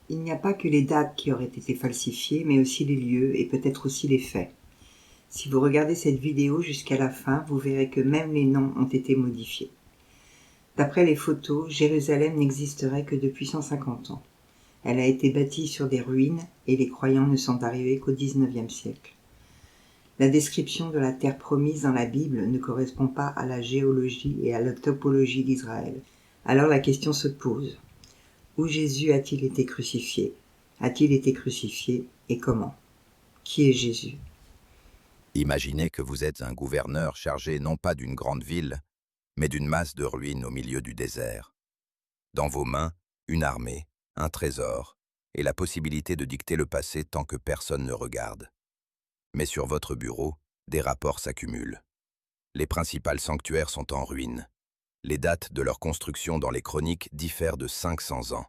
Il n'y a pas que les dates qui auraient été falsifiées, mais aussi les lieux et peut-être aussi les faits. Si vous regardez cette vidéo jusqu'à la fin, vous verrez que même les noms ont été modifiés. D'après les photos, Jérusalem n'existerait que depuis 150 ans. Elle a été bâtie sur des ruines et les croyants ne sont arrivés qu'au XIXe siècle. La description de la terre promise dans la Bible ne correspond pas à la géologie et à la topologie d'Israël. Alors la question se pose. Où Jésus a-t-il été crucifié? A-t-il été crucifié et comment? Qui est Jésus? Imaginez que vous êtes un gouverneur chargé non pas d'une grande ville, mais d'une masse de ruines au milieu du désert. Dans vos mains, une armée, un trésor, et la possibilité de dicter le passé tant que personne ne regarde. Mais sur votre bureau, des rapports s'accumulent. Les principaux sanctuaires sont en ruine. Les dates de leur construction dans les chroniques diffèrent de 500 ans,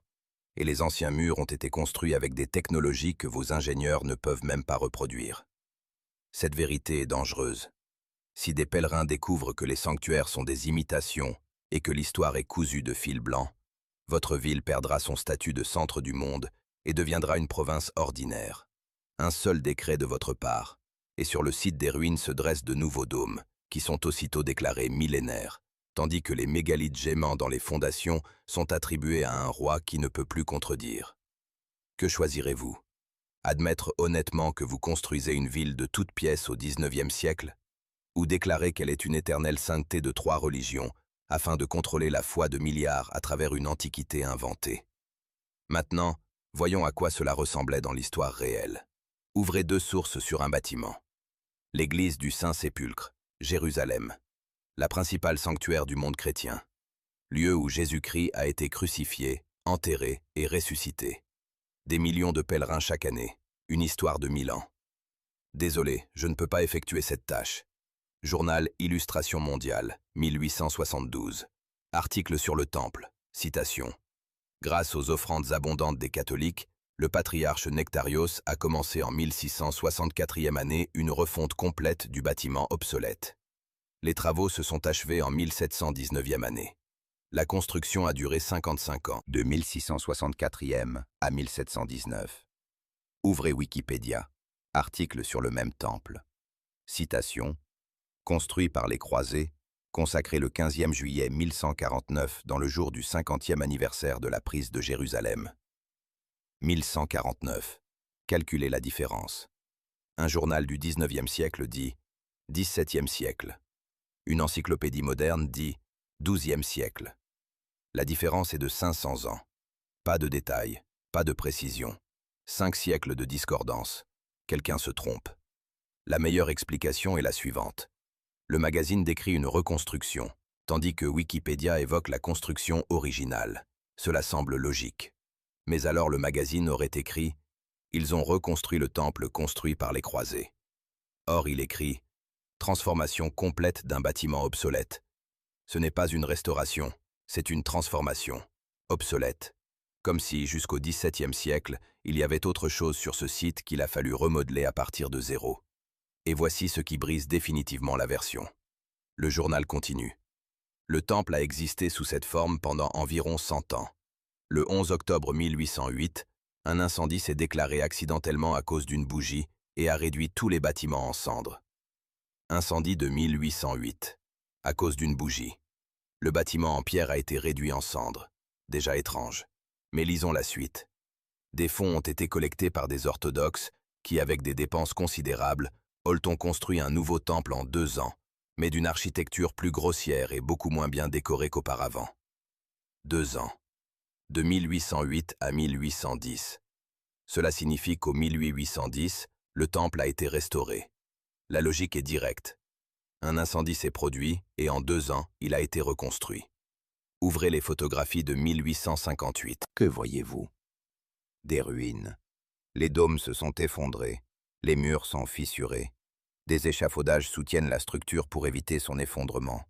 et les anciens murs ont été construits avec des technologies que vos ingénieurs ne peuvent même pas reproduire. Cette vérité est dangereuse. Si des pèlerins découvrent que les sanctuaires sont des imitations et que l'histoire est cousue de fil blanc, votre ville perdra son statut de centre du monde et deviendra une province ordinaire. Un seul décret de votre part, et sur le site des ruines se dressent de nouveaux dômes, qui sont aussitôt déclarés millénaires, tandis que les mégalithes gémants dans les fondations sont attribués à un roi qui ne peut plus contredire. Que choisirez-vous? Admettre honnêtement que vous construisez une ville de toutes pièces au XIXe siècle, ou déclarer qu'elle est une éternelle sainteté de 3 religions, afin de contrôler la foi de milliards à travers une antiquité inventée. Maintenant, voyons à quoi cela ressemblait dans l'histoire réelle. Ouvrez 2 sources sur un bâtiment. L'église du Saint-Sépulcre, Jérusalem, la principale sanctuaire du monde chrétien, lieu où Jésus-Christ a été crucifié, enterré et ressuscité. Des millions de pèlerins chaque année, une histoire de 1000 ans. Désolé, je ne peux pas effectuer cette tâche. Journal Illustration mondiale, 1872. Article sur le Temple, citation. Grâce aux offrandes abondantes des catholiques, le patriarche Nectarios a commencé en 1664e année une refonte complète du bâtiment obsolète. Les travaux se sont achevés en 1719e année. La construction a duré 55 ans, de 1664e à 1719. Ouvrez Wikipédia. Article sur le même temple. Citation. Construit par les croisés, consacré le 15e juillet 1149 dans le jour du 50e anniversaire de la prise de Jérusalem. 1149. Calculez la différence. Un journal du 19e siècle dit 17e siècle. Une encyclopédie moderne dit 12e siècle. La différence est de 500 ans. Pas de détails, pas de précision. 5 siècles de discordance. Quelqu'un se trompe. La meilleure explication est la suivante. Le magazine décrit une reconstruction, tandis que Wikipédia évoque la construction originale. Cela semble logique. Mais alors le magazine aurait écrit « Ils ont reconstruit le temple construit par les croisés ». Or il écrit « Transformation complète d'un bâtiment obsolète ». Ce n'est pas une restauration, c'est une transformation. Obsolète. Comme si, jusqu'au XVIIe siècle, il y avait autre chose sur ce site qu'il a fallu remodeler à partir de zéro. Et voici ce qui brise définitivement la version. Le journal continue. Le temple a existé sous cette forme pendant environ 100 ans. Le 11 octobre 1808, un incendie s'est déclaré accidentellement à cause d'une bougie et a réduit tous les bâtiments en cendres. Incendie de 1808. À cause d'une bougie. Le bâtiment en pierre a été réduit en cendres. Déjà étrange. Mais lisons la suite. Des fonds ont été collectés par des orthodoxes qui, avec des dépenses considérables, ont construit un nouveau temple en 2 ans, mais d'une architecture plus grossière et beaucoup moins bien décorée qu'auparavant. 2 ans. De 1808 à 1810. Cela signifie qu'au 1810, le temple a été restauré. La logique est directe. Un incendie s'est produit et en 2 ans, il a été reconstruit. Ouvrez les photographies de 1858. Que voyez-vous? Des ruines. Les dômes se sont effondrés, les murs sont fissurés. Des échafaudages soutiennent la structure pour éviter son effondrement.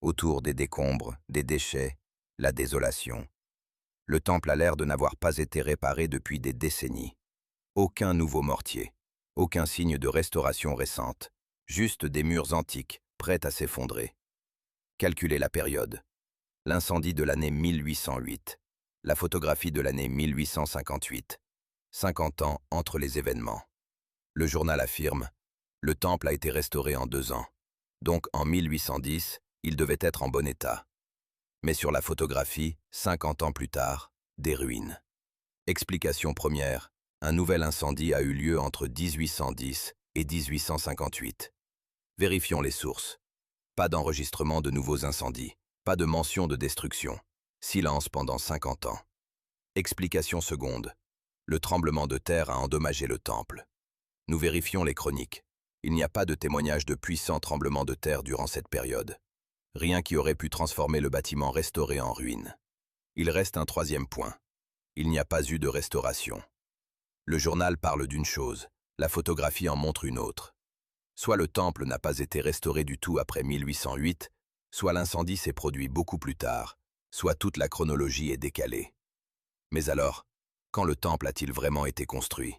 Autour des décombres, des déchets, la désolation. Le temple a l'air de n'avoir pas été réparé depuis des décennies. Aucun nouveau mortier, aucun signe de restauration récente, juste des murs antiques, prêts à s'effondrer. Calculez la période. L'incendie de l'année 1808. La photographie de l'année 1858. 50 ans entre les événements. Le journal affirme « Le temple a été restauré en 2 ans. Donc en 1810, il devait être en bon état. » Mais sur la photographie, 50 ans plus tard, des ruines. Explication première, un nouvel incendie a eu lieu entre 1810 et 1858. Vérifions les sources. Pas d'enregistrement de nouveaux incendies, pas de mention de destruction. Silence pendant 50 ans. Explication seconde. Le tremblement de terre a endommagé le temple. Nous vérifions les chroniques. Il n'y a pas de témoignage de puissants tremblements de terre durant cette période. Rien qui aurait pu transformer le bâtiment restauré en ruine. Il reste un troisième point. Il n'y a pas eu de restauration. Le journal parle d'une chose, la photographie en montre une autre. Soit le temple n'a pas été restauré du tout après 1808, soit l'incendie s'est produit beaucoup plus tard, soit toute la chronologie est décalée. Mais alors, quand le temple a-t-il vraiment été construit?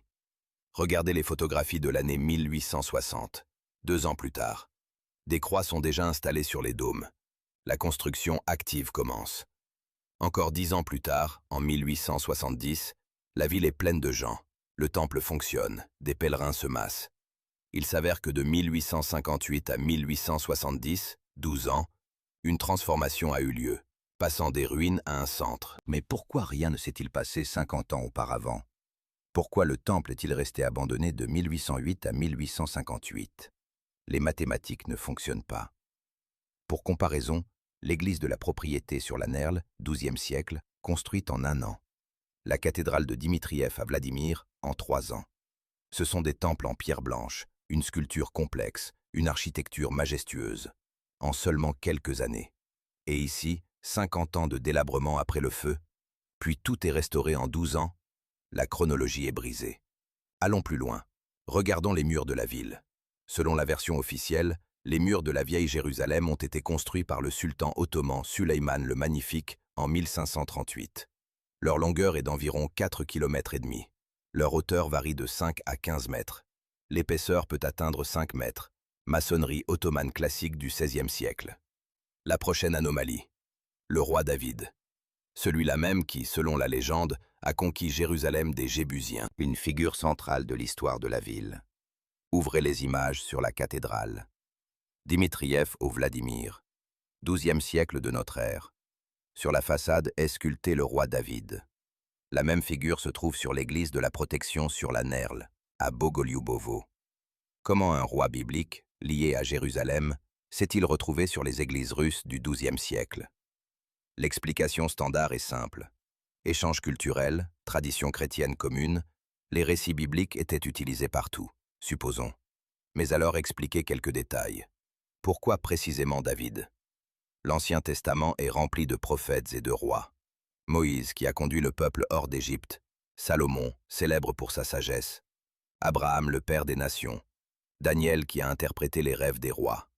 Regardez les photographies de l'année 1860, 2 ans plus tard. Des croix sont déjà installées sur les dômes. La construction active commence. Encore 10 ans plus tard, en 1870, la ville est pleine de gens. Le temple fonctionne, des pèlerins se massent. Il s'avère que de 1858 à 1870, 12 ans, une transformation a eu lieu, passant des ruines à un centre. Mais pourquoi rien ne s'est-il passé 50 ans auparavant? Pourquoi le temple est-il resté abandonné de 1808 à 1858? Les mathématiques ne fonctionnent pas. Pour comparaison, l'église de la propriété sur la Nerle, XIIe siècle, construite en 1 an. La cathédrale de Dimitriev à Vladimir, en 3 ans. Ce sont des temples en pierre blanche, une sculpture complexe, une architecture majestueuse, en seulement quelques années. Et ici, 50 ans de délabrement après le feu, puis tout est restauré en 12 ans. La chronologie est brisée. Allons plus loin. Regardons les murs de la ville. Selon la version officielle, les murs de la vieille Jérusalem ont été construits par le sultan ottoman Süleyman le Magnifique en 1538. Leur longueur est d'environ 4,5 km. Leur hauteur varie de 5 à 15 mètres. L'épaisseur peut atteindre 5 mètres. Maçonnerie ottomane classique du XVIe siècle. La prochaine anomalie. Le roi David. Celui-là même qui, selon la légende, a conquis Jérusalem des Jébusiens. Une figure centrale de l'histoire de la ville. Ouvrez les images sur la cathédrale. Dimitriev au Vladimir. XIIe siècle de notre ère. Sur la façade est sculpté le roi David. La même figure se trouve sur l'église de la Protection sur la Nerle, à Bogolyubovo. Comment un roi biblique, lié à Jérusalem, s'est-il retrouvé sur les églises russes du XIIe siècle? L'explication standard est simple. Échange culturel, tradition chrétienne commune, les récits bibliques étaient utilisés partout, supposons. Mais alors expliquez quelques détails. Pourquoi précisément David? L'Ancien Testament est rempli de prophètes et de rois. Moïse qui a conduit le peuple hors d'Égypte, Salomon, célèbre pour sa sagesse, Abraham le père des nations, Daniel qui a interprété les rêves des rois.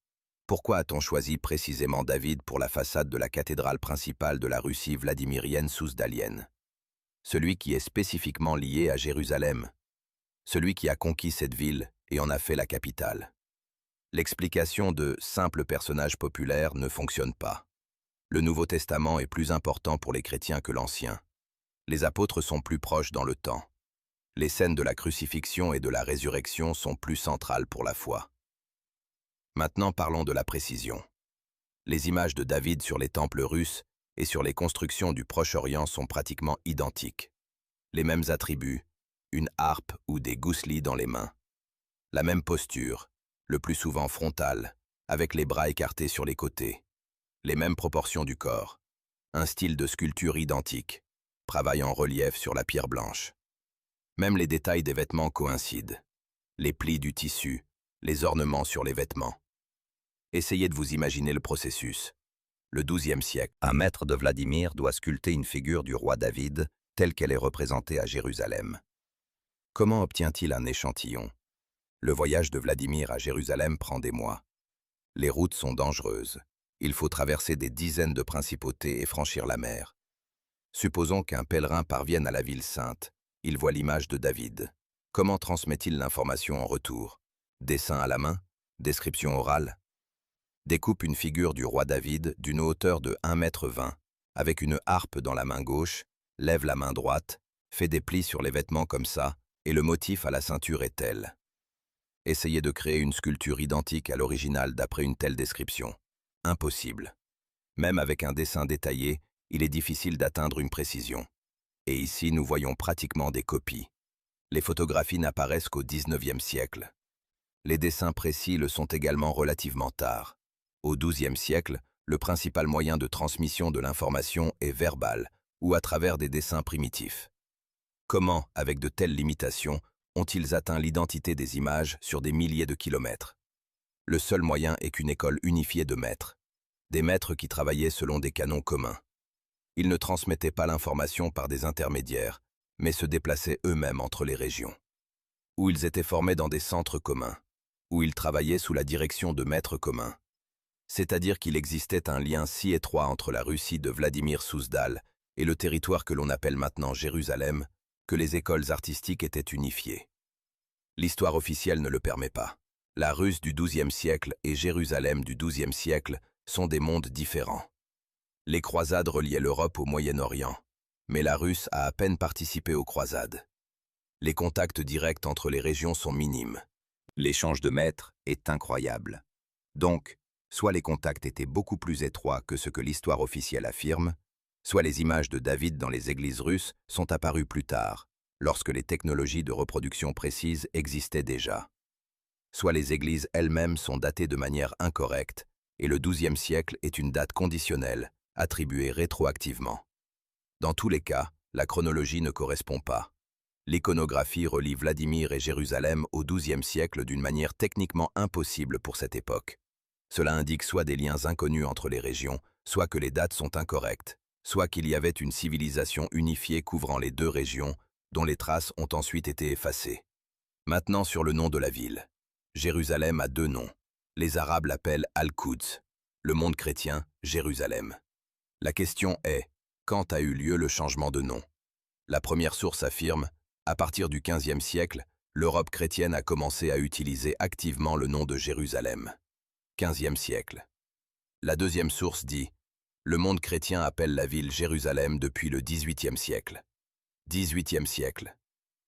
Pourquoi a-t-on choisi précisément David pour la façade de la cathédrale principale de la Russie vladimirienne Souzdalienne? Celui qui est spécifiquement lié à Jérusalem, celui qui a conquis cette ville et en a fait la capitale. L'explication de « simple personnage populaire » ne fonctionne pas. Le Nouveau Testament est plus important pour les chrétiens que l'Ancien. Les apôtres sont plus proches dans le temps. Les scènes de la crucifixion et de la résurrection sont plus centrales pour la foi. Maintenant parlons de la précision. Les images de David sur les temples russes et sur les constructions du Proche-Orient sont pratiquement identiques. Les mêmes attributs, une harpe ou des gousselis dans les mains. La même posture, le plus souvent frontale, avec les bras écartés sur les côtés. Les mêmes proportions du corps. Un style de sculpture identique, travail en relief sur la pierre blanche. Même les détails des vêtements coïncident. Les plis du tissu, les ornements sur les vêtements. Essayez de vous imaginer le processus. Le XIIe siècle. Un maître de Vladimir doit sculpter une figure du roi David telle qu'elle est représentée à Jérusalem. Comment obtient-il un échantillon? Le voyage de Vladimir à Jérusalem prend des mois. Les routes sont dangereuses. Il faut traverser des dizaines de principautés et franchir la mer. Supposons qu'un pèlerin parvienne à la ville sainte. Il voit l'image de David. Comment transmet-il l'information en retour? Dessin à la main? Description orale? Découpe une figure du roi David d'une hauteur de 1,20 m, avec une harpe dans la main gauche Lève la main droite, fais des plis sur les vêtements comme ça, et le motif à la ceinture est tel. Essayez de créer une sculpture identique à l'original d'après une telle description. Impossible. Même avec un dessin détaillé, il est difficile d'atteindre une précision. Et ici, nous voyons pratiquement des copies. Les photographies n'apparaissent qu'au XIXe siècle. Les dessins précis le sont également relativement tard. Au XIIe siècle, le principal moyen de transmission de l'information est verbal, ou à travers des dessins primitifs. Comment, avec de telles limitations, ont-ils atteint l'identité des images sur des milliers de kilomètres? Le seul moyen est qu'une école unifiée de maîtres. Des maîtres qui travaillaient selon des canons communs. Ils ne transmettaient pas l'information par des intermédiaires, mais se déplaçaient eux-mêmes entre les régions. Ou ils étaient formés dans des centres communs, où ils travaillaient sous la direction de maîtres communs. C'est-à-dire qu'il existait un lien si étroit entre la Russie de Vladimir Souzdal et le territoire que l'on appelle maintenant Jérusalem, que les écoles artistiques étaient unifiées. L'histoire officielle ne le permet pas. La Russe du XIIe siècle et Jérusalem du XIIe siècle sont des mondes différents. Les croisades reliaient l'Europe au Moyen-Orient, mais la Russe a à peine participé aux croisades. Les contacts directs entre les régions sont minimes. L'échange de maîtres est incroyable. Donc, soit les contacts étaient beaucoup plus étroits que ce que l'histoire officielle affirme, soit les images de David dans les églises russes sont apparues plus tard, lorsque les technologies de reproduction précises existaient déjà. Soit les églises elles-mêmes sont datées de manière incorrecte, et le XIIe siècle est une date conditionnelle, attribuée rétroactivement. Dans tous les cas, la chronologie ne correspond pas. L'iconographie relie Vladimir et Jérusalem au XIIe siècle d'une manière techniquement impossible pour cette époque. Cela indique soit des liens inconnus entre les régions, soit que les dates sont incorrectes, soit qu'il y avait une civilisation unifiée couvrant les deux régions, dont les traces ont ensuite été effacées. Maintenant sur le nom de la ville. Jérusalem a deux noms. Les Arabes l'appellent Al-Quds, le monde chrétien, Jérusalem. La question est, quand a eu lieu le changement de nom? La première source affirme, à partir du XVe siècle, l'Europe chrétienne a commencé à utiliser activement le nom de Jérusalem. XVe siècle. La deuxième source dit, le monde chrétien appelle la ville Jérusalem depuis le XVIIIe siècle. XVIIIe siècle.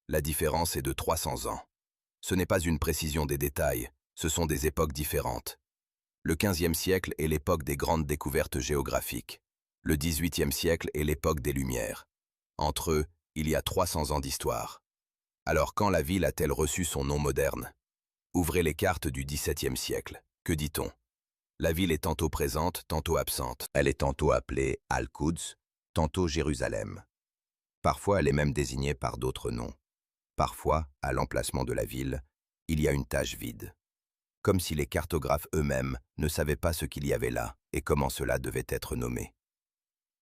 La différence est de 300 ans. Ce n'est pas une précision des détails, ce sont des époques différentes. Le XVe siècle est l'époque des grandes découvertes géographiques. Le XVIIIe siècle est l'époque des Lumières. Entre eux, il y a 300 ans d'histoire. Alors quand la ville a-t-elle reçu son nom moderne? Ouvrez les cartes du XVIIe siècle. Que dit-on? La ville est tantôt présente, tantôt absente. Elle est tantôt appelée Al-Quds, tantôt Jérusalem. Parfois, elle est même désignée par d'autres noms. Parfois, à l'emplacement de la ville, il y a une tache vide. Comme si les cartographes eux-mêmes ne savaient pas ce qu'il y avait là et comment cela devait être nommé.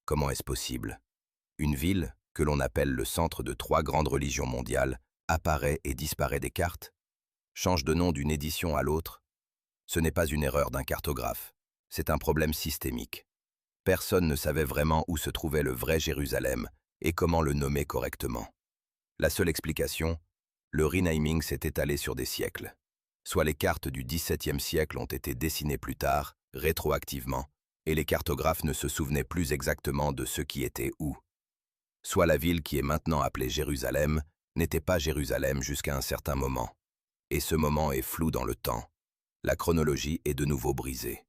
Comment est-ce possible? Une ville, que l'on appelle le centre de 3 grandes religions mondiales, apparaît et disparaît des cartes? Change de nom d'une édition à l'autre? Ce n'est pas une erreur d'un cartographe, c'est un problème systémique. Personne ne savait vraiment où se trouvait le vrai Jérusalem et comment le nommer correctement. La seule explication, le renaming s'est étalé sur des siècles. Soit les cartes du XVIIe siècle ont été dessinées plus tard, rétroactivement, et les cartographes ne se souvenaient plus exactement de ce qui était où. Soit la ville qui est maintenant appelée Jérusalem n'était pas Jérusalem jusqu'à un certain moment. Et ce moment est flou dans le temps. La chronologie est de nouveau brisée.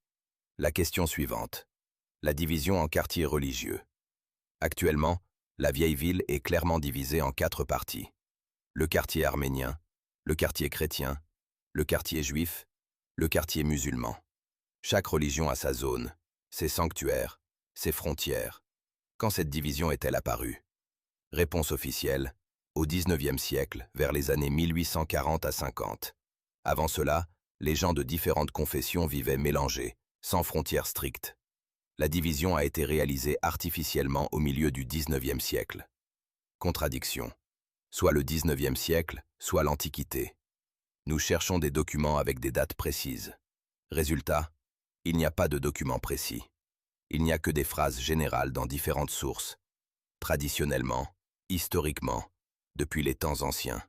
La question suivante. La division en quartiers religieux. Actuellement, la vieille ville est clairement divisée en 4 parties. Le quartier arménien, le quartier chrétien, le quartier juif, le quartier musulman. Chaque religion a sa zone, ses sanctuaires, ses frontières. Quand cette division est-elle apparue? Réponse officielle, au XIXe siècle, vers les années 1840 à 50. Avant cela, les gens de différentes confessions vivaient mélangés, sans frontières strictes. La division a été réalisée artificiellement au milieu du XIXe siècle. Contradiction. Soit le XIXe siècle, soit l'Antiquité. Nous cherchons des documents avec des dates précises. Résultat, il n'y a pas de documents précis. Il n'y a que des phrases générales dans différentes sources. Traditionnellement, historiquement, depuis les temps anciens.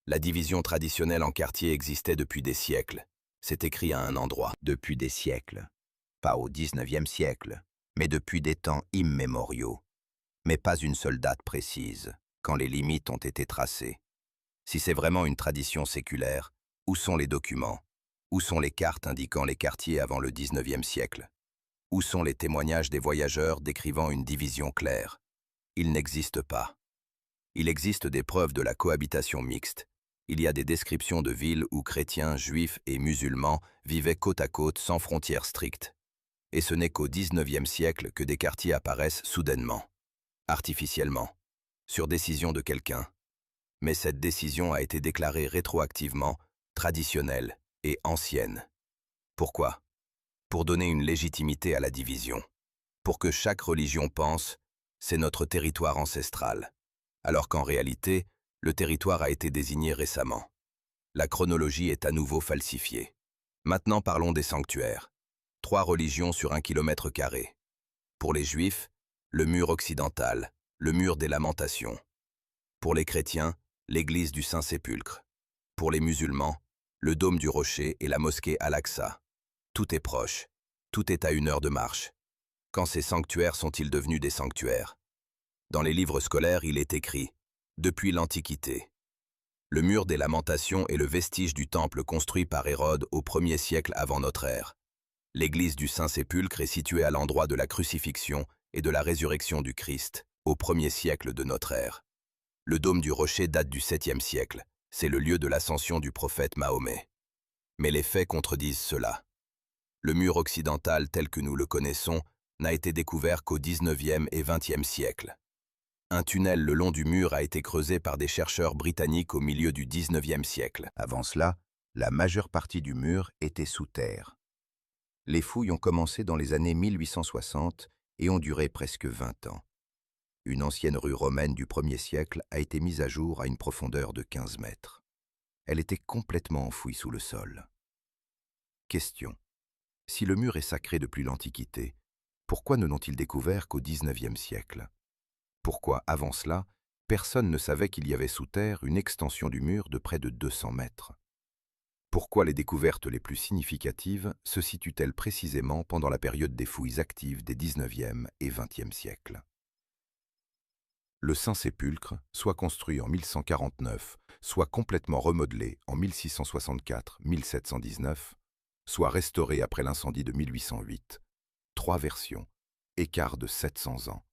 La division traditionnelle en quartiers existait depuis des siècles. C'est écrit à un endroit. Depuis des siècles. Pas au XIXe siècle, mais depuis des temps immémoriaux. Mais pas une seule date précise, quand les limites ont été tracées. Si c'est vraiment une tradition séculaire, où sont les documents? Où sont les cartes indiquant les quartiers avant le 19e siècle? Où sont les témoignages des voyageurs décrivant une division claire? Ils n'existent pas. Il existe des preuves de la cohabitation mixte. Il y a des descriptions de villes où chrétiens, juifs et musulmans vivaient côte à côte sans frontières strictes. Et ce n'est qu'au 19e siècle que des quartiers apparaissent soudainement, artificiellement, sur décision de quelqu'un. Mais cette décision a été déclarée rétroactivement, traditionnelle et ancienne. Pourquoi? Pour donner une légitimité à la division. Pour que chaque religion pense, c'est notre territoire ancestral, alors qu'en réalité, le territoire a été désigné récemment. La chronologie est à nouveau falsifiée. Maintenant parlons des sanctuaires. 3 religions sur 1 km². Pour les Juifs, le mur occidental, le mur des Lamentations. Pour les chrétiens, l'église du Saint-Sépulcre. Pour les musulmans, le dôme du Rocher et la mosquée Al-Aqsa. Tout est proche, tout est à 1 heure de marche. Quand ces sanctuaires sont-ils devenus des sanctuaires? Dans les livres scolaires, il est écrit « Depuis l'Antiquité ». Le mur des Lamentations est le vestige du temple construit par Hérode au 1er siècle avant notre ère. L'église du Saint-Sépulcre est située à l'endroit de la crucifixion et de la résurrection du Christ, au 1er siècle de notre ère. Le dôme du Rocher date du 7e siècle, c'est le lieu de l'ascension du prophète Mahomet. Mais les faits contredisent cela. Le mur occidental tel que nous le connaissons n'a été découvert qu'au 19e et 20e siècle. Un tunnel le long du mur a été creusé par des chercheurs britanniques au milieu du 19e siècle. Avant cela, la majeure partie du mur était sous terre. Les fouilles ont commencé dans les années 1860 et ont duré presque 20 ans. Une ancienne rue romaine du 1er siècle a été mise à jour à une profondeur de 15 mètres. Elle était complètement enfouie sous le sol. Question. Si le mur est sacré depuis l'Antiquité, pourquoi ne l'ont-ils découvert qu'au 19e siècle? Pourquoi, avant cela, personne ne savait qu'il y avait sous terre une extension du mur de près de 200 mètres? Pourquoi les découvertes les plus significatives se situent-elles précisément pendant la période des fouilles actives des 19e et 20e siècles? Le Saint-Sépulcre, soit construit en 1149, soit complètement remodelé en 1664-1719, soit restauré après l'incendie de 1808, 3 versions, écart de 700 ans.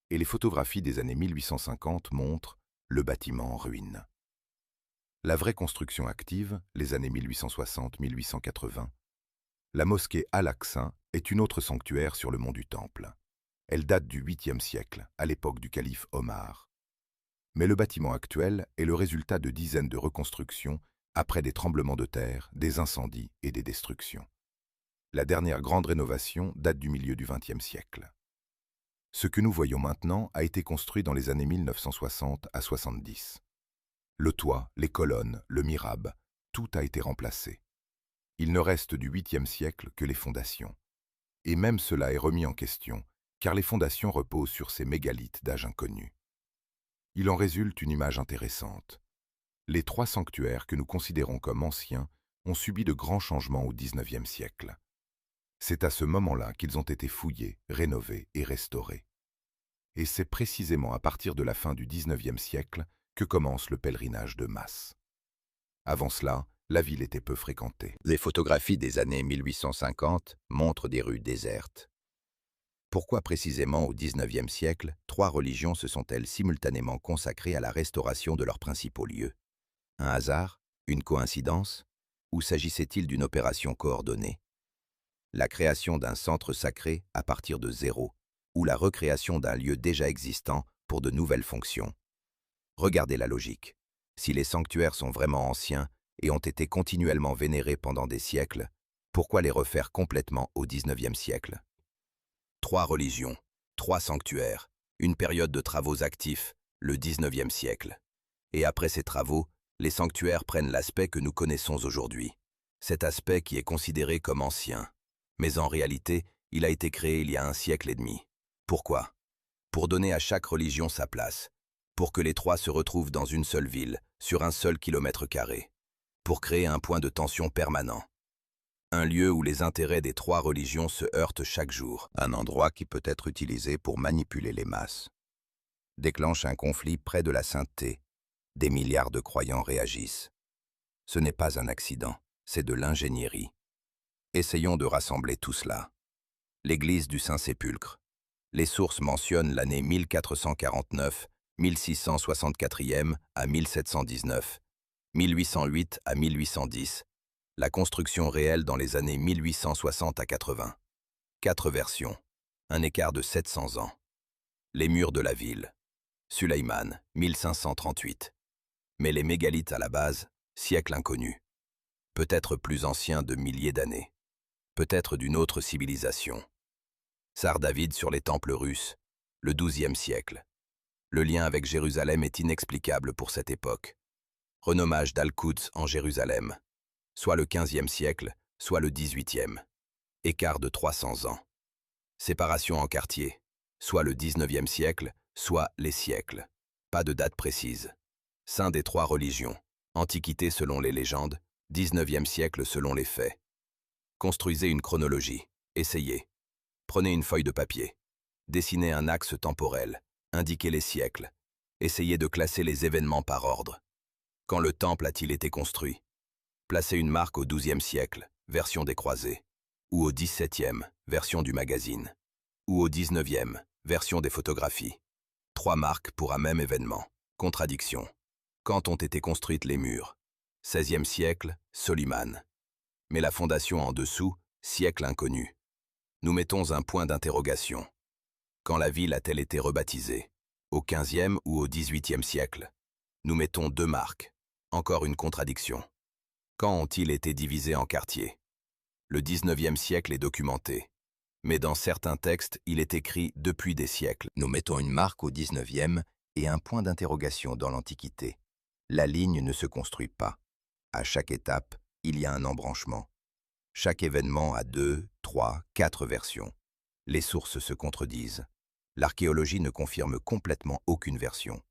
Et les photographies des années 1850 montrent le bâtiment en ruine. La vraie construction active, les années 1860-1880, la mosquée Al-Aqsa est une autre sanctuaire sur le mont du Temple. Elle date du 8e siècle, à l'époque du calife Omar. Mais le bâtiment actuel est le résultat de dizaines de reconstructions après des tremblements de terre, des incendies et des destructions. La dernière grande rénovation date du milieu du XXe siècle. Ce que nous voyons maintenant a été construit dans les années 1960 à 70. Le toit, les colonnes, le mihrab, tout a été remplacé. Il ne reste du 8e siècle que les fondations. Et même cela est remis en question, car les fondations reposent sur ces mégalithes d'âge inconnu. Il en résulte une image intéressante. Les 3 sanctuaires que nous considérons comme anciens ont subi de grands changements au XIXe siècle. C'est à ce moment-là qu'ils ont été fouillés, rénovés et restaurés. Et c'est précisément à partir de la fin du XIXe siècle que commence le pèlerinage de masse. Avant cela, la ville était peu fréquentée. Les photographies des années 1850 montrent des rues désertes. Pourquoi précisément au XIXe siècle, 3 religions se sont-elles simultanément consacrées à la restauration de leurs principaux lieux? Un hasard? Une coïncidence? Ou s'agissait-il d'une opération coordonnée? La création d'un centre sacré à partir de zéro, ou la recréation d'un lieu déjà existant pour de nouvelles fonctions. Regardez la logique. Si les sanctuaires sont vraiment anciens et ont été continuellement vénérés pendant des siècles, pourquoi les refaire complètement au XIXe siècle? 3 religions, 3 sanctuaires, une période de travaux actifs, le XIXe siècle. Et après ces travaux, les sanctuaires prennent l'aspect que nous connaissons aujourd'hui. Cet aspect qui est considéré comme ancien. Mais en réalité, il a été créé il y a 1 siècle et demi. Pourquoi? Pour donner à chaque religion sa place. Pour que les 3 se retrouvent dans une seule ville, sur un seul km². Pour créer un point de tension permanent. Un lieu où les intérêts des 3 religions se heurtent chaque jour. Un endroit qui peut être utilisé pour manipuler les masses. déclenche un conflit près de la sainteté. Des milliards de croyants réagissent. Ce n'est pas un accident, c'est de l'ingénierie. Essayons de rassembler tout cela. L'église du Saint-Sépulcre. Les sources mentionnent l'année 1449, 1664e à 1719, 1808 à 1810, la construction réelle dans les années 1860 à 80. 4 versions, un écart de 700 ans. Les murs de la ville. Sulayman, 1538. Mais les mégalithes à la base, siècle inconnu. Peut-être plus anciens de milliers d'années. Peut-être d'une autre civilisation. Tsar David sur les temples russes, le XIIe siècle. Le lien avec Jérusalem est inexplicable pour cette époque. Renommage d'Al-Quds en Jérusalem, soit le XVe siècle, soit le XVIIIe. Écart de 300 ans. Séparation en quartiers, soit le XIXe siècle, soit les siècles. Pas de date précise. Saint des 3 religions. Antiquité selon les légendes, XIXe siècle selon les faits. Construisez une chronologie. Essayez. Prenez une feuille de papier. Dessinez un axe temporel. Indiquez les siècles. Essayez de classer les événements par ordre. Quand le temple a-t-il été construit? Placez une marque au XIIe siècle, version des croisés. Ou au XVIIe, version du magazine. Ou au XIXe, version des photographies. 3 marques pour un même événement. Contradiction. Quand ont été construites les murs? XVIe siècle, Soliman. Mais la fondation en dessous, siècle inconnu. Nous mettons un point d'interrogation. Quand la ville a-t-elle été rebaptisée? Au XVe ou au XVIIIe siècle? Nous mettons 2 marques. Encore une contradiction. Quand ont-ils été divisés en quartiers? Le XIXe siècle est documenté. Mais dans certains textes, il est écrit « depuis des siècles ». Nous mettons une marque au XIXe et un point d'interrogation dans l'Antiquité. La ligne ne se construit pas. À chaque étape, il y a un embranchement. Chaque événement a 2, 3, 4 versions. Les sources se contredisent. L'archéologie ne confirme complètement aucune version.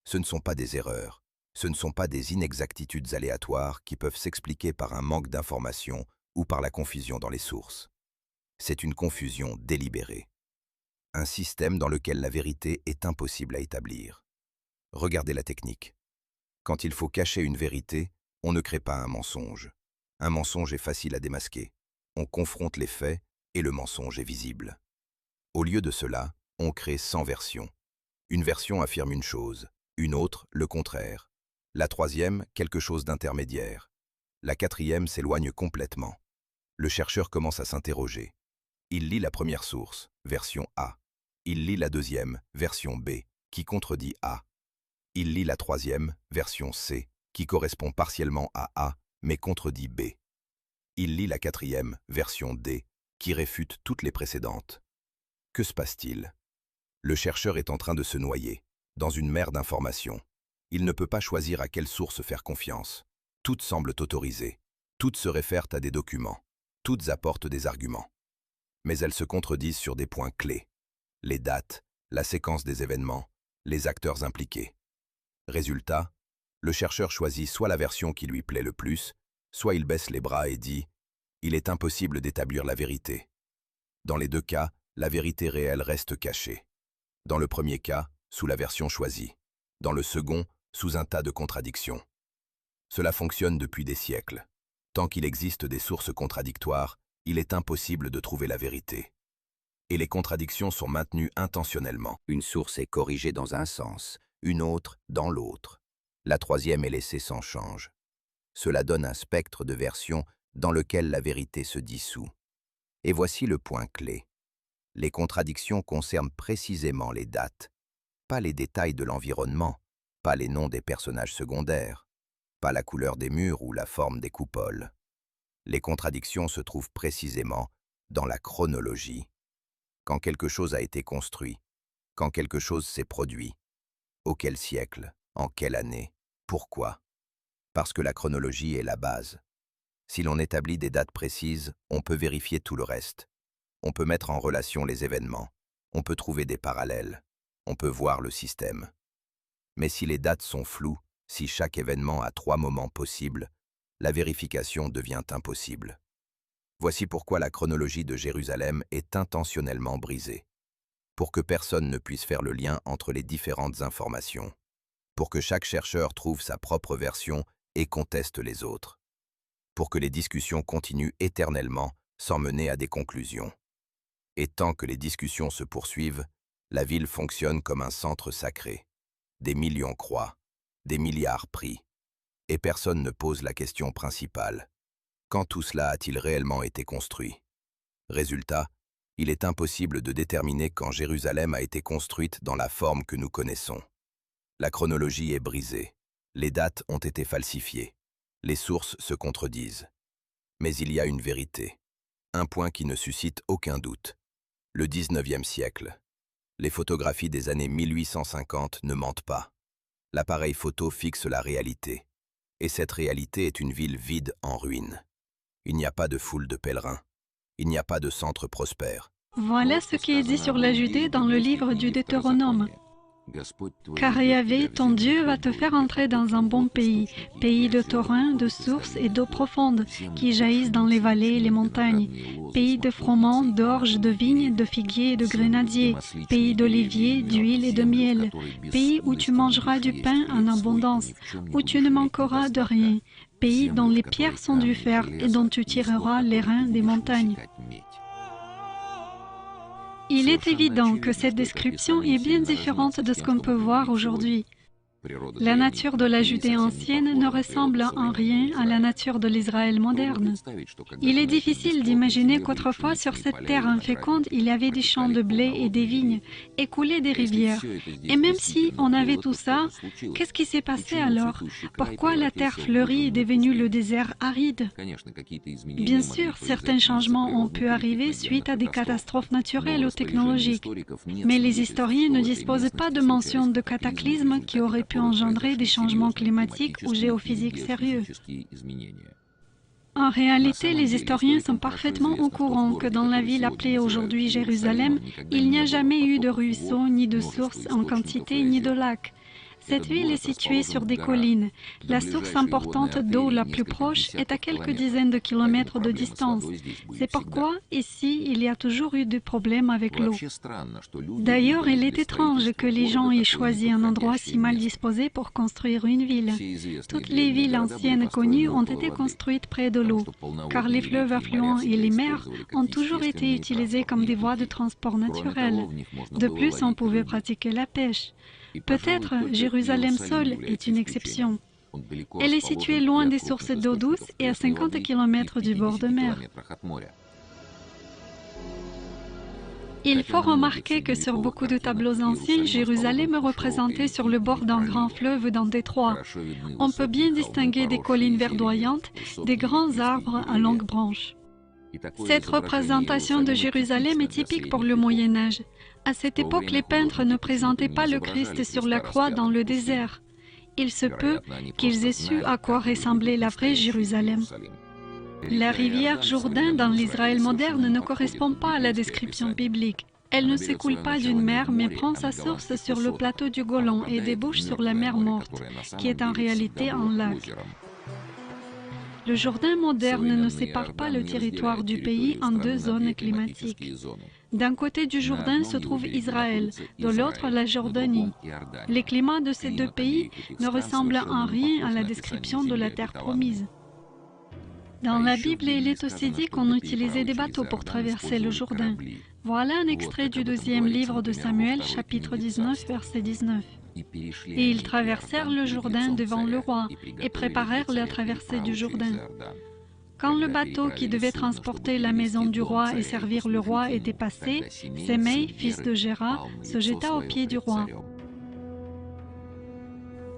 Ce ne sont pas des erreurs, ce ne sont pas des inexactitudes aléatoires qui peuvent s'expliquer par un manque d'information ou par la confusion dans les sources. C'est une confusion délibérée. Un système dans lequel la vérité est impossible à établir. Regardez la technique. Quand il faut cacher une vérité, on ne crée pas un mensonge. Un mensonge est facile à démasquer. On confronte les faits et le mensonge est visible. Au lieu de cela, on crée 100 versions. Une version affirme une chose, une autre le contraire. La troisième, quelque chose d'intermédiaire. La quatrième s'éloigne complètement. Le chercheur commence à s'interroger. Il lit la première source, version A. Il lit la deuxième, version B, qui contredit A. Il lit la troisième, version C, qui correspond partiellement à A, mais contredit B. Il lit la quatrième, version D, qui réfute toutes les précédentes. Que se passe-t-il? Le chercheur est en train de se noyer, dans une mer d'informations. Il ne peut pas choisir à quelle source faire confiance. Toutes semblent autorisées. Toutes se réfèrent à des documents. Toutes apportent des arguments. Mais elles se contredisent sur des points clés. Les dates, la séquence des événements, les acteurs impliqués. Résultat, le chercheur choisit soit la version qui lui plaît le plus, soit il baisse les bras et dit « Il est impossible d'établir la vérité ». Dans les 2 cas, la vérité réelle reste cachée. Dans le premier cas, sous la version choisie. Dans le second, sous un tas de contradictions. Cela fonctionne depuis des siècles. Tant qu'il existe des sources contradictoires, il est impossible de trouver la vérité. Et les contradictions sont maintenues intentionnellement. Une source est corrigée dans un sens, une autre dans l'autre. La troisième est laissée sans change. Cela donne un spectre de versions dans lequel la vérité se dissout. Et voici le point clé. Les contradictions concernent précisément les dates, pas les détails de l'environnement, pas les noms des personnages secondaires, pas la couleur des murs ou la forme des coupoles. Les contradictions se trouvent précisément dans la chronologie. Quand quelque chose a été construit, quand quelque chose s'est produit, auquel siècle, en quelle année, pourquoi? Parce que la chronologie est la base. Si l'on établit des dates précises, on peut vérifier tout le reste. On peut mettre en relation les événements, on peut trouver des parallèles, on peut voir le système. Mais si les dates sont floues, si chaque événement a 3 moments possibles, la vérification devient impossible. Voici pourquoi la chronologie de Jérusalem est intentionnellement brisée. pour que personne ne puisse faire le lien entre les différentes informations, pour que chaque chercheur trouve sa propre version et conteste les autres, pour que les discussions continuent éternellement sans mener à des conclusions. Et tant que les discussions se poursuivent, la ville fonctionne comme un centre sacré. Des millions croient, des milliards prient, et personne ne pose la question principale. Quand tout cela a-t-il réellement été construit? Résultat, il est impossible de déterminer quand Jérusalem a été construite dans la forme que nous connaissons. La chronologie est brisée, les dates ont été falsifiées, les sources se contredisent. Mais il y a une vérité, un point qui ne suscite aucun doute. Le 19e siècle. Les photographies des années 1850 ne mentent pas. L'appareil photo fixe la réalité. Et cette réalité est une ville vide en ruine. Il n'y a pas de foule de pèlerins. Il n'y a pas de centre prospère. Voilà ce qui est dit sur la Judée dans le livre du Deutéronome. Car Yahvé, ton Dieu, va te faire entrer dans un bon pays, pays de torrents, de sources et d'eau profonde, qui jaillissent dans les vallées et les montagnes, pays de froment, d'orge, de vignes, de figuiers et de grenadiers, pays d'oliviers, d'huile et de miel, pays où tu mangeras du pain en abondance, où tu ne manqueras de rien, pays dont les pierres sont du fer et dont tu tireras les reins des montagnes. Il est évident que cette description est bien différente de ce qu'on peut voir aujourd'hui. La nature de la Judée ancienne ne ressemble en rien à la nature de l'Israël moderne. Il est difficile d'imaginer qu'autrefois sur cette terre inféconde, il y avait des champs de blé et des vignes, et coulaient des rivières. Et même si on avait tout ça, qu'est-ce qui s'est passé alors? Pourquoi la terre fleurie est devenue le désert aride? Bien sûr, certains changements ont pu arriver suite à des catastrophes naturelles ou technologiques, mais les historiens ne disposent pas de mention de cataclysmes qui auraient pu engendrer des changements climatiques ou géophysiques sérieux. En réalité, les historiens sont parfaitement au courant que dans la ville appelée aujourd'hui Jérusalem, il n'y a jamais eu de ruisseaux, ni de sources en quantité, ni de lacs. Cette ville est située sur des collines. La source importante d'eau la plus proche est à quelques dizaines de kilomètres de distance. C'est pourquoi, ici, il y a toujours eu des problèmes avec l'eau. D'ailleurs, il est étrange que les gens aient choisi un endroit si mal disposé pour construire une ville. Toutes les villes anciennes connues ont été construites près de l'eau, car les fleuves affluents et les mers ont toujours été utilisés comme des voies de transport naturelles. De plus, on pouvait pratiquer la pêche. Peut-être Jérusalem seule est une exception. Elle est située loin des sources d'eau douce et à 50 km du bord de mer. Il faut remarquer que sur beaucoup de tableaux anciens, Jérusalem est représentée sur le bord d'un grand fleuve dans Détroit. On peut bien distinguer des collines verdoyantes, des grands arbres à longues branches. Cette représentation de Jérusalem est typique pour le Moyen Âge. À cette époque, les peintres ne présentaient pas le Christ sur la croix dans le désert. Il se peut qu'ils aient su à quoi ressemblait la vraie Jérusalem. La rivière Jourdain dans l'Israël moderne ne correspond pas à la description biblique. Elle ne s'écoule pas d'une mer, mais prend sa source sur le plateau du Golan et débouche sur la mer Morte, qui est en réalité un lac. Le Jourdain moderne ne sépare pas le territoire du pays en deux zones climatiques. D'un côté du Jourdain se trouve Israël, de l'autre la Jordanie. Les climats de ces deux pays ne ressemblent en rien à la description de la terre promise. Dans la Bible, il est aussi dit qu'on utilisait des bateaux pour traverser le Jourdain. Voilà un extrait du 2e livre de Samuel, chapitre 19, verset 19. Et ils traversèrent le Jours devant le roi et préparèrent la traversée du Jourdain. Quand le bateau qui devait transporter la maison du roi et servir le roi était passé, Sémei, fils de Géra, se jeta aux pieds du roi.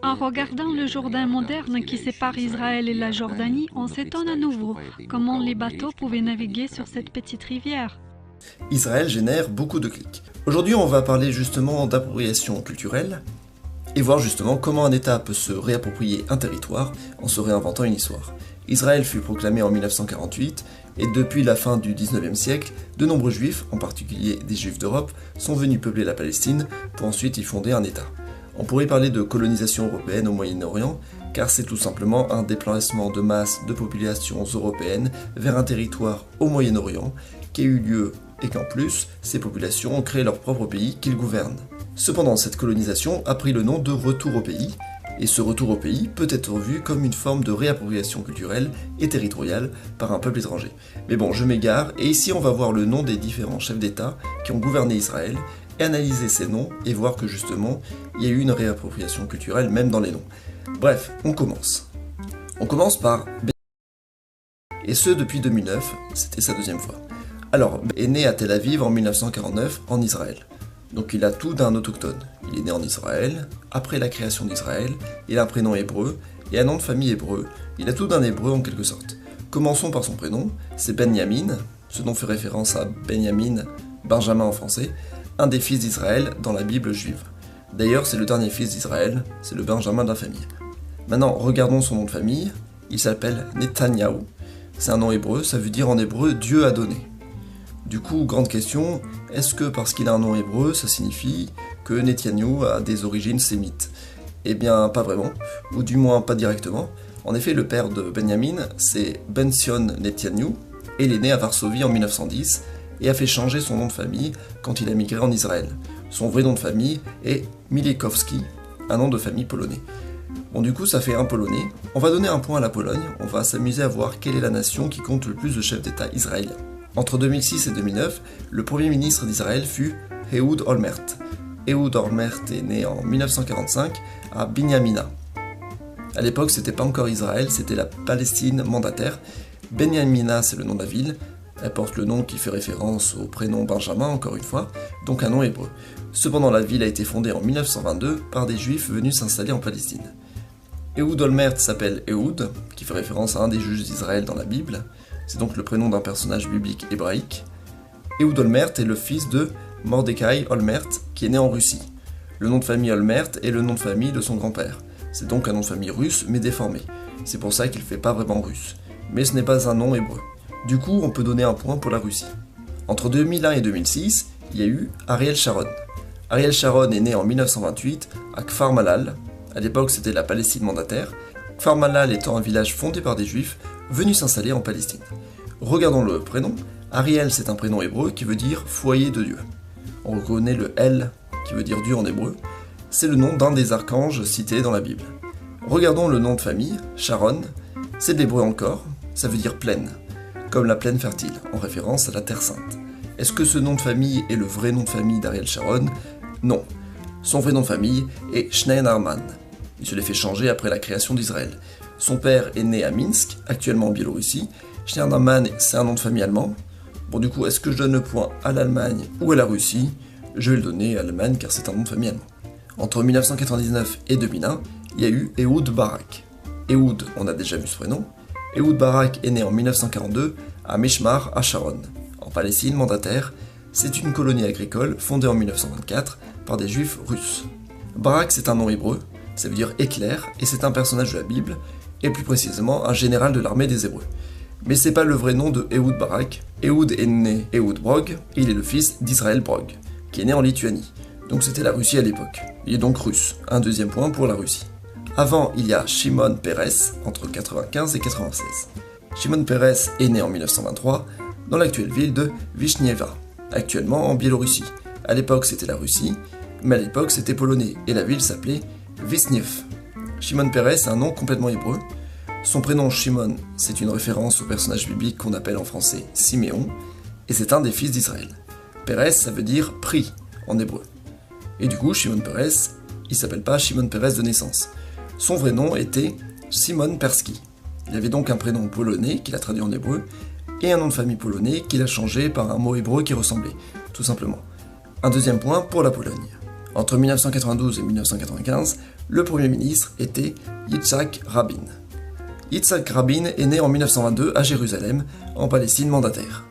En regardant le Jourdain moderne qui sépare Israël et la Jordanie, on s'étonne à nouveau comment les bateaux pouvaient naviguer sur cette petite rivière. Israël génère beaucoup de clics. Aujourd'hui, on va parler justement d'appropriation culturelle et voir justement comment un État peut se réapproprier un territoire en se réinventant une histoire. Israël fut proclamé en 1948 et depuis la fin du 19e siècle, de nombreux juifs, en particulier des juifs d'Europe, sont venus peupler la Palestine pour ensuite y fonder un État. On pourrait parler de colonisation européenne au Moyen-Orient, car c'est tout simplement un déplacement de masse de populations européennes vers un territoire au Moyen-Orient qui a eu lieu et qu'en plus, ces populations ont créé leur propre pays qu'ils gouvernent. Cependant, cette colonisation a pris le nom de retour au pays, et ce retour au pays peut être vu comme une forme de réappropriation culturelle et territoriale par un peuple étranger. Mais bon, je m'égare, et ici on va voir le nom des différents chefs d'État qui ont gouverné Israël, et analyser ces noms, et voir que justement, il y a eu une réappropriation culturelle même dans les noms. Bref, on commence. On commence par et ce depuis 2009, c'était sa deuxième fois. Alors, est né à Tel Aviv en 1949, en Israël. Donc il a tout d'un autochtone. Il est né en Israël, après la création d'Israël, il a un prénom hébreu et un nom de famille hébreu. Il a tout d'un hébreu en quelque sorte. Commençons par son prénom, c'est Benjamin, ce nom fait référence à Benjamin, Benjamin en français, un des fils d'Israël dans la Bible juive. D'ailleurs, c'est le dernier fils d'Israël, c'est le Benjamin de la famille. Maintenant, regardons son nom de famille, il s'appelle Netanyahu. C'est un nom hébreu, ça veut dire en hébreu Dieu a donné. Du coup, grande question, est-ce que parce qu'il a un nom hébreu, ça signifie que Netanyahu a des origines sémites? Eh bien, pas vraiment, ou du moins pas directement. En effet, le père de Benjamin, c'est Benzion Netanyahu, et il est né à Varsovie en 1910, et a fait changer son nom de famille quand il a migré en Israël. Son vrai nom de famille est Milikowski, un nom de famille polonais. Bon, du coup, ça fait un Polonais. On va donner un point à la Pologne, on va s'amuser à voir quelle est la nation qui compte le plus de chefs d'État israéliens. Entre 2006 et 2009, le premier ministre d'Israël fut Ehud Olmert. Ehud Olmert est né en 1945 à Binyamina. À l'époque, c'était pas encore Israël, c'était la Palestine mandataire. Binyamina, c'est le nom de la ville. Elle porte le nom qui fait référence au prénom Benjamin, encore une fois, donc un nom hébreu. Cependant, la ville a été fondée en 1922 par des juifs venus s'installer en Palestine. Ehud Olmert s'appelle Ehud, qui fait référence à un des juges d'Israël dans la Bible. C'est donc le prénom d'un personnage biblique hébraïque. Ehud Olmert est le fils de Mordechai Olmert, qui est né en Russie. Le nom de famille Olmert est le nom de famille de son grand-père. C'est donc un nom de famille russe, mais déformé. C'est pour ça qu'il ne fait pas vraiment russe. Mais ce n'est pas un nom hébreu. Du coup, on peut donner un point pour la Russie. Entre 2001 et 2006, il y a eu Ariel Sharon. Ariel Sharon est né en 1928 à Kfar Malal. À l'époque, c'était la Palestine mandataire. Kfar Malal étant un village fondé par des juifs venus s'installer en Palestine. Regardons le prénom. Ariel, c'est un prénom hébreu qui veut dire foyer de Dieu. On reconnaît le El qui veut dire Dieu en hébreu. C'est le nom d'un des archanges cités dans la Bible. Regardons le nom de famille, Sharon. C'est de l'hébreu encore, ça veut dire plaine, comme la plaine fertile, en référence à la Terre Sainte. Est-ce que ce nom de famille est le vrai nom de famille d'Ariel Sharon? Non. Son vrai nom de famille est Schneiderman. Il se l'est fait changer après la création d'Israël. Son père est né à Minsk, actuellement en Biélorussie. Schneiderman, c'est un nom de famille allemand. Bon, du coup, est-ce que je donne le point à l'Allemagne ou à la Russie? Je vais le donner à l'Allemagne car c'est un nom de famille allemand. Entre 1999 et 2001, il y a eu Ehud Barak. Ehud, on a déjà vu ce prénom. Ehud Barak est né en 1942 à Mishmar, à Sharon, en Palestine mandataire. C'est une colonie agricole fondée en 1924 par des juifs russes. Barak, c'est un nom hébreu, ça veut dire éclair, et c'est un personnage de la Bible, et plus précisément un général de l'armée des Hébreux. Mais c'est pas le vrai nom de Ehud Barak. Ehud est né Ehud Brog, et il est le fils d'Israël Brog, qui est né en Lituanie. Donc c'était la Russie à l'époque. Il est donc russe. Un deuxième point pour la Russie. Avant, il y a Shimon Peres, entre 95 et 96. Shimon Peres est né en 1923 dans l'actuelle ville de Vyshnieva, actuellement en Biélorussie. À l'époque, c'était la Russie, mais à l'époque, c'était polonais, et la ville s'appelait Wisniew. Shimon Peres est un nom complètement hébreu. Son prénom Shimon, c'est une référence au personnage biblique qu'on appelle en français Siméon, et c'est un des fils d'Israël. Peres, ça veut dire pris en hébreu. Et du coup, Shimon Peres, il s'appelle pas Shimon Peres de naissance. Son vrai nom était Simon Persky. Il avait donc un prénom polonais qu'il a traduit en hébreu, et un nom de famille polonais qu'il a changé par un mot hébreu qui ressemblait, tout simplement. Un deuxième point pour la Pologne. Entre 1992 et 1995, le Premier ministre était Yitzhak Rabin. Yitzhak Rabin est né en 1922 à Jérusalem, en Palestine mandataire.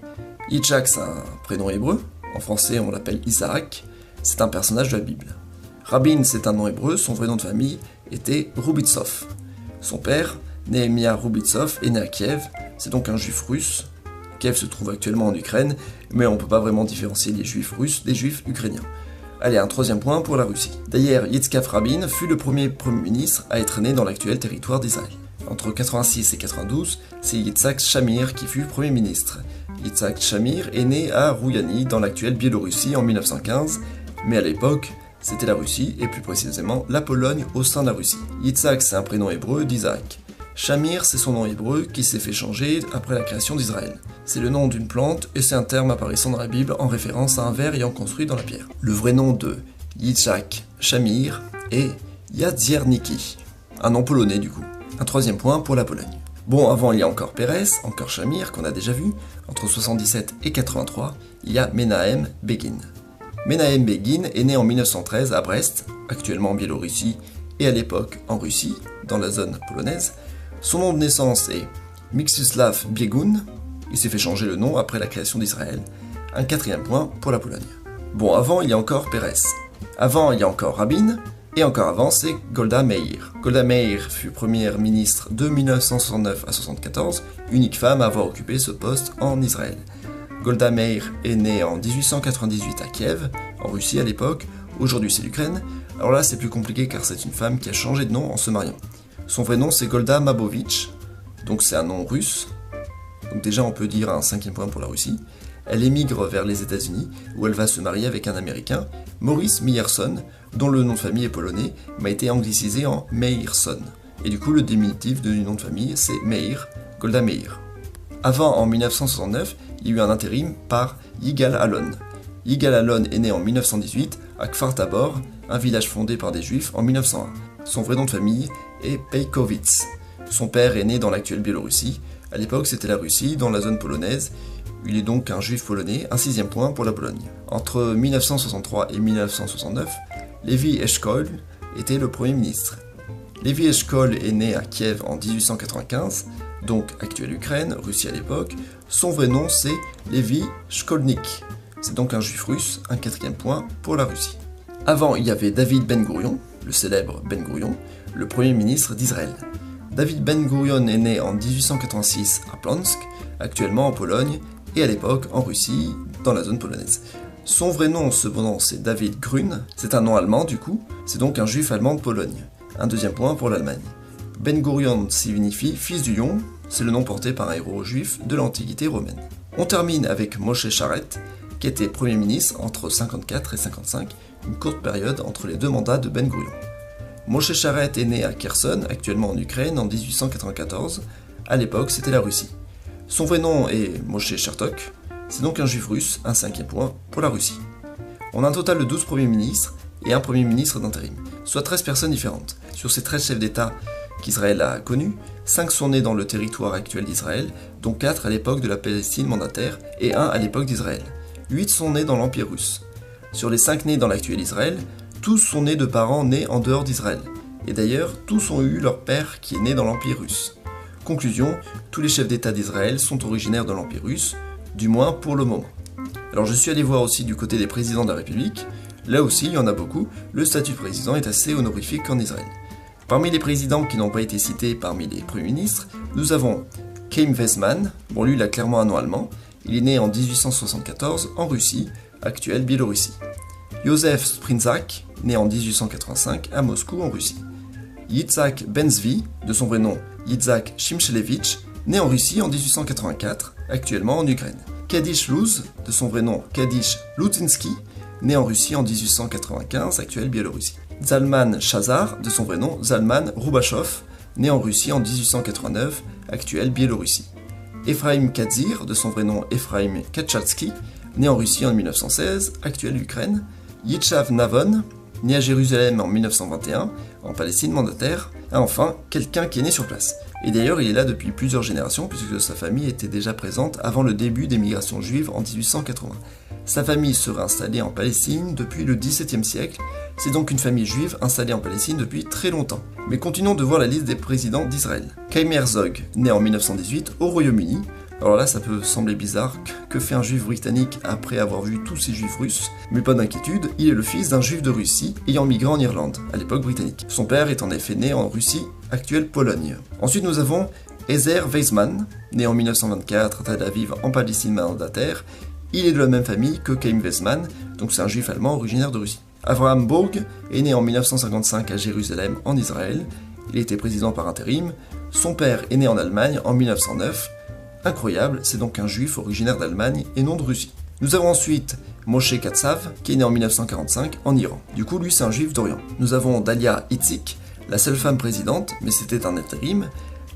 Yitzhak, c'est un prénom hébreu, en français on l'appelle Isaac, c'est un personnage de la Bible. Rabin, c'est un nom hébreu, son vrai nom de famille était Rubitsov. Son père, Nehemia Rubitsov, est né à Kiev, c'est donc un juif russe. Kiev se trouve actuellement en Ukraine, mais on ne peut pas vraiment différencier les juifs russes des juifs ukrainiens. Allez, un troisième point pour la Russie. D'ailleurs, Yitzhak Rabin fut le premier Premier ministre à être né dans l'actuel territoire d'Israël. Entre 86 et 92, c'est Yitzhak Shamir qui fut Premier ministre. Yitzhak Shamir, est né à Rouyani, dans l'actuelle Biélorussie, en 1915, mais à l'époque, c'était la Russie, et plus précisément la Pologne au sein de la Russie. Yitzhak, c'est un prénom hébreu d'Isaac. Shamir, c'est son nom hébreu qui s'est fait changer après la création d'Israël. C'est le nom d'une plante et c'est un terme apparaissant dans la Bible en référence à un ver ayant construit dans la pierre. Le vrai nom de Yitzhak Shamir est Jadzierniki, un nom polonais du coup. Un troisième point pour la Pologne. Bon, avant il y a encore Pérez, encore Shamir qu'on a déjà vu, entre 77 et 83, il y a Menahem Begin. Menahem Begin est né en 1913 à Brest, actuellement en Biélorussie, et à l'époque en Russie, dans la zone polonaise. Son nom de naissance est Mixuslav Biegun, il s'est fait changer le nom après la création d'Israël. Un quatrième point pour la Pologne. Bon, avant il y a encore Pérez. Avant il y a encore Rabin, et encore avant c'est Golda Meir. Golda Meir fut première ministre de 1969 à 1974, unique femme à avoir occupé ce poste en Israël. Golda Meir est née en 1898 à Kiev, en Russie à l'époque, aujourd'hui c'est l'Ukraine. Alors là c'est plus compliqué car c'est une femme qui a changé de nom en se mariant. Son vrai nom c'est Golda Mabovitch, donc c'est un nom russe, donc déjà on peut dire un cinquième point pour la Russie. Elle émigre vers les États-Unis où elle va se marier avec un Américain, Maurice Meyerson, dont le nom de famille est polonais, mais a été anglicisé en Meirson. Et du coup le diminutif du nom de famille c'est Meir, Golda Meir. Avant, en 1969, il y a eu un intérim par Yigal Allon. Yigal Allon est né en 1918 à Kfar Tabor, un village fondé par des Juifs en 1901. Son vrai nom de famille est Peikowitz. Son père est né dans l'actuelle Biélorussie. À l'époque, c'était la Russie, dans la zone polonaise. Il est donc un juif polonais, un sixième point pour la Pologne. Entre 1963 et 1969, Levi Eshkol était le Premier ministre. Levi Eshkol est né à Kiev en 1895, donc actuelle Ukraine, Russie à l'époque. Son vrai nom c'est Levi Shkolnik. C'est donc un juif russe, un quatrième point pour la Russie. Avant, il y avait David Ben-Gourion, le célèbre Ben-Gourion, le Premier ministre d'Israël. David Ben-Gourion est né en 1886 à Plansk, actuellement en Pologne, et à l'époque en Russie, dans la zone polonaise. Son vrai nom, cependant, c'est David Grun, c'est un nom allemand du coup, c'est donc un juif allemand de Pologne. Un deuxième point pour l'Allemagne. Ben-Gourion signifie fils du lion, c'est le nom porté par un héros juif de l'Antiquité romaine. On termine avec Moshe Sharett, qui était Premier ministre entre 54 et 55, une courte période entre les deux mandats de Ben-Gourion. Moshe Sharett est né à Kherson, actuellement en Ukraine, en 1894. À l'époque, c'était la Russie. Son vrai nom est Moshe Chertok, c'est donc un juif russe, un cinquième point pour la Russie. On a un total de 12 premiers ministres et un premier ministre d'intérim, soit 13 personnes différentes. Sur ces 13 chefs d'État qu'Israël a connus, 5 sont nés dans le territoire actuel d'Israël, dont 4 à l'époque de la Palestine mandataire et 1 à l'époque d'Israël. 8 sont nés dans l'Empire russe. Sur les 5 nés dans l'actuel Israël, tous sont nés de parents nés en dehors d'Israël. Et d'ailleurs, tous ont eu leur père qui est né dans l'Empire russe. Conclusion, tous les chefs d'État d'Israël sont originaires de l'Empire russe, du moins pour le moment. Alors je suis allé voir aussi du côté des présidents de la République. Là aussi, il y en a beaucoup, le statut de président est assez honorifique en Israël. Parmi les présidents qui n'ont pas été cités parmi les premiers ministres, nous avons Chaim Weizmann, bon lui il a clairement un nom allemand, il est né en 1874 en Russie, actuelle Biélorussie. Joseph Sprinzak, né en 1885 à Moscou en Russie. Yitzhak Ben-Zvi, de son vrai nom Yitzhak Shimshelevich, né en Russie en 1884, actuellement en Ukraine. Kadish Luz, de son vrai nom Kadish Luzinski, né en Russie en 1895, actuelle Biélorussie. Zalman Shazar, de son vrai nom Zalman Rubashov, né en Russie en 1889, actuelle Biélorussie. Ephraim Kadzir, de son vrai nom Ephraim Katchatsky, né en Russie en 1916, actuelle Ukraine. Yitzhav Navon, né à Jérusalem en 1921, en Palestine mandataire. Et enfin, quelqu'un qui est né sur place. Et d'ailleurs, il est là depuis plusieurs générations, puisque sa famille était déjà présente avant le début des migrations juives en 1880. Sa famille serait installée en Palestine depuis le XVIIe siècle. C'est donc une famille juive installée en Palestine depuis très longtemps. Mais continuons de voir la liste des présidents d'Israël. Chaim Herzog, né en 1918 au Royaume-Uni. Alors là, ça peut sembler bizarre, que fait un juif britannique après avoir vu tous ces juifs russes? Mais pas d'inquiétude, il est le fils d'un juif de Russie ayant migré en Irlande, à l'époque britannique. Son père est en effet né en Russie, actuelle Pologne. Ensuite, nous avons Ezer Weizmann, né en 1924 à Tel Aviv en Palestine mandataire. Il est de la même famille que Chaim Weizmann, donc c'est un juif allemand originaire de Russie. Avraham Burg est né en 1955 à Jérusalem en Israël. Il a été président par intérim. Son père est né en Allemagne en 1909. Incroyable, c'est donc un juif originaire d'Allemagne et non de Russie. Nous avons ensuite Moshe Katsav, qui est né en 1945 en Iran. Du coup, lui, c'est un juif d'Orient. Nous avons Dalia Itzik, la seule femme présidente, mais c'était un intérim.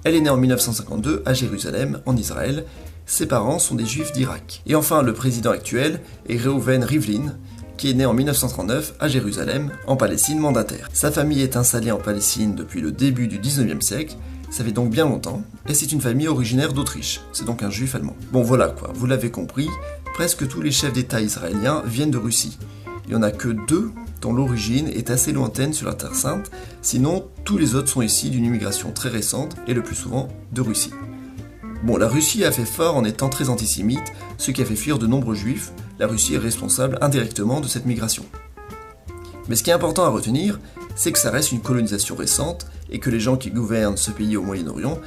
Elle est née en 1952 à Jérusalem, en Israël. Ses parents sont des juifs d'Irak. Et enfin, le président actuel est Reuven Rivlin, qui est né en 1939 à Jérusalem, en Palestine mandataire. Sa famille est installée en Palestine depuis le début du 19e siècle, ça fait donc bien longtemps, et c'est une famille originaire d'Autriche, c'est donc un juif allemand. Bon voilà quoi, vous l'avez compris, presque tous les chefs d'État israéliens viennent de Russie. Il n'y en a que 2 dont l'origine est assez lointaine sur la Terre Sainte, sinon tous les autres sont issus d'une immigration très récente, et le plus souvent de Russie. Bon, la Russie a fait fort en étant très antisémite, ce qui a fait fuir de nombreux juifs. La Russie est responsable indirectement de cette migration. Mais ce qui est important à retenir, c'est que ça reste une colonisation récente et que les gens qui gouvernent ce pays au Moyen-Orient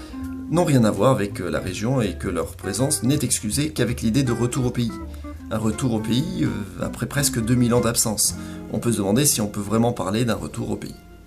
n'ont rien à voir avec la région et que leur présence n'est excusée qu'avec l'idée de retour au pays. Un retour au pays après presque 2000 ans d'absence. On peut se demander si on peut vraiment parler d'un retour au pays.